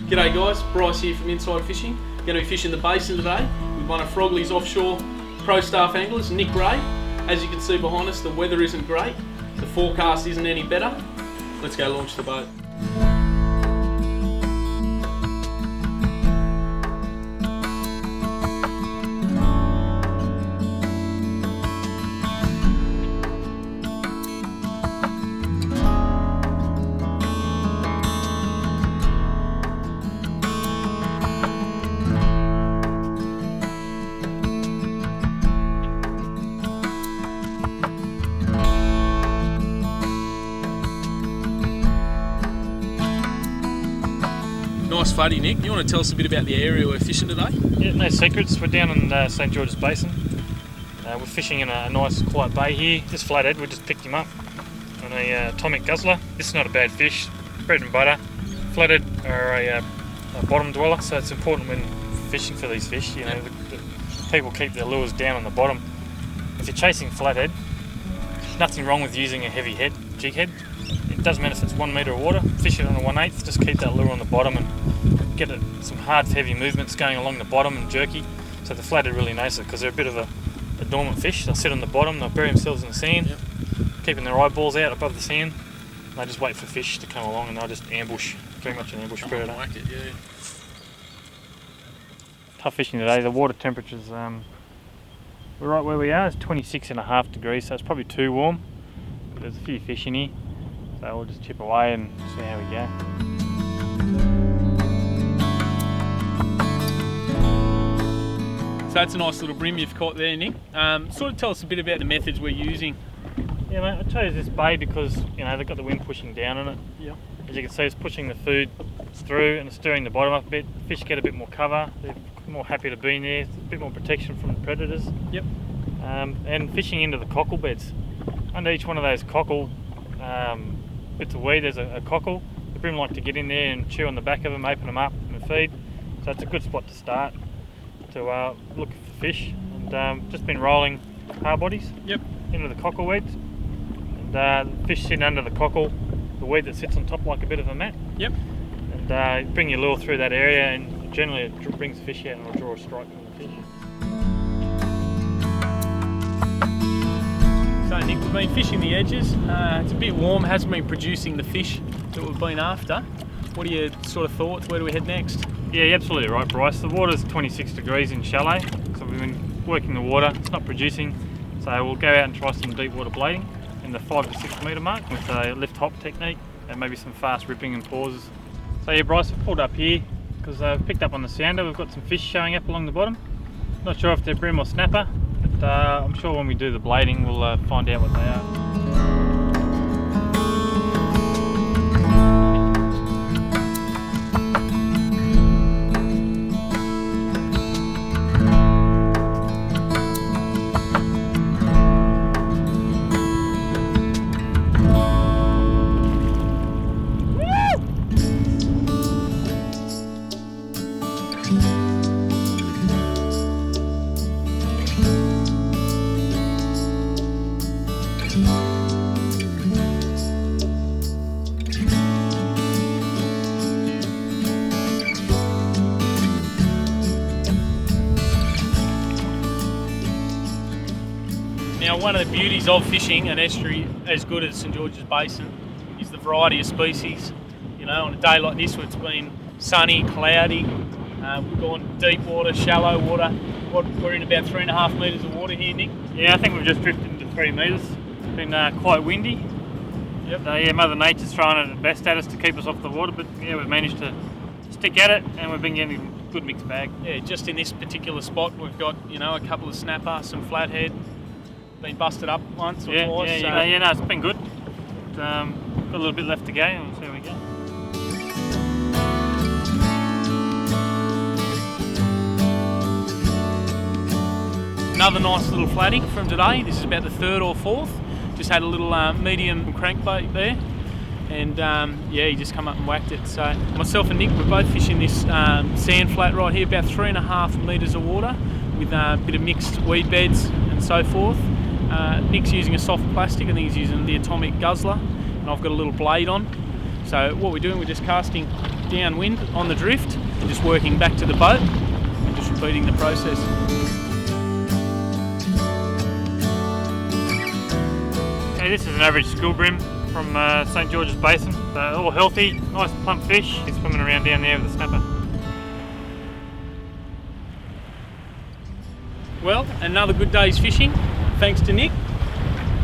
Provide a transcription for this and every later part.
G'day guys, Bryce here from Inside Fishing. Going to be fishing the basin today with one of Frogleys Offshore pro staff anglers, Nick Reay. As you can see behind us, the weather isn't great, the forecast isn't any better. Let's go launch the boat. Nice fuddy, Nick. You want to tell us a bit about the area we're fishing today? Yeah, no secrets. We're down in St Georges Basin. We're fishing in a nice quiet bay here. This flathead, we just picked him up on a atomic guzzler. This is not a bad fish, bread and butter. Flathead are a bottom dweller, so it's important when fishing for these fish. You know, the people keep their lures down on the bottom. If you're chasing flathead, there's nothing wrong with using a heavy head, jig head. It doesn't matter if it's 1 metre of water, fish it on a 1/8, just keep that lure on the bottom and get some hard heavy movements going along the bottom and jerky. So the flathead really knows it because they're a bit of a dormant fish. They'll sit on the bottom, they'll bury themselves in the sand, keeping their eyeballs out above the sand. And they just wait for fish to come along and they'll just ambush, very much an ambush predator. Like it, yeah. Tough fishing today. The water temperature's we're right where we are. It's 26.5 degrees, so it's probably too warm. But there's a few fish in here, so we'll just chip away and see how we go. So that's a nice little bream you've caught there, Nick. Sort of tell us a bit about the methods we're using. Yeah, mate, I chose this bay because they've got the wind pushing down on it. Yep. As you can see, it's pushing the food through and it's stirring the bottom up a bit. Fish get a bit more cover. They're more happy to be in there. It's a bit more protection from the predators. Yep. And fishing into the cockle beds. Under each one of those cockle bits of weed, there's a cockle. The bream like to get in there and chew on the back of them, open them up and feed. So it's a good spot to start to look for fish. And just been rolling hard bodies into the cockle weeds. And the fish sitting under the cockle, the weed that sits on top like a bit of a mat. Yep. And bring your lure through that area, and generally it brings the fish out and it'll draw a strike from the fish. So Nick, we've been fishing the edges. It's a bit warm, hasn't been producing the fish that we've been after. What are your sort of thoughts? Where do we head next? Yeah, you're absolutely right, Bryce. The water's 26 degrees in shallow, so we've been working the water. It's not producing, so we'll go out and try some deep water blading in the 5 to 6 metre mark with a lift hop technique and maybe some fast ripping and pauses. So yeah, Bryce, I've pulled up here because I've picked up on the sounder. We've got some fish showing up along the bottom. Not sure if they're bream or snapper, but I'm sure when we do the blading we'll find out what they are. Now, one of the beauties of fishing an estuary as good as St Georges Basin is the variety of species. You know, on a day like this where it's been sunny, cloudy, we've gone deep water, shallow water. We're in about 3.5 metres of water here, Nick. Yeah, I think we've just drifted into 3 metres. It's been quite windy. Yep. Yeah, Mother Nature's trying her best at us to keep us off the water, but yeah, we've managed to stick at it and we've been getting a good mixed bag. Yeah, just in this particular spot we've got, a couple of snapper, some flathead, been busted up once or twice. No, it's been good. Got a little bit left to go and we'll see how we go. Another nice little flatting from today. This is about the 3rd or 4th. Just had a little medium crankbait there, and he just come up and whacked it. So myself and Nick, we're both fishing this sand flat right here, about 3.5 metres of water with a bit of mixed weed beds and so forth. Nick's using a soft plastic, I think he's using the atomic guzzler, and I've got a little blade on. So what we're doing, we're just casting downwind on the drift and just working back to the boat and just repeating the process. Okay, this is an average school brim from St Georges Basin. All healthy, nice plump fish. He's swimming around down there with the snapper. Well, another good day's fishing. Thanks to Nick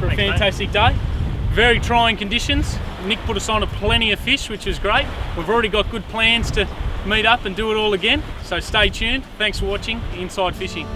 for a fantastic day. Very trying conditions. Nick put us on plenty of fish, which was great. We've already got good plans to meet up and do it all again. So stay tuned. Thanks for watching Inside Fishing.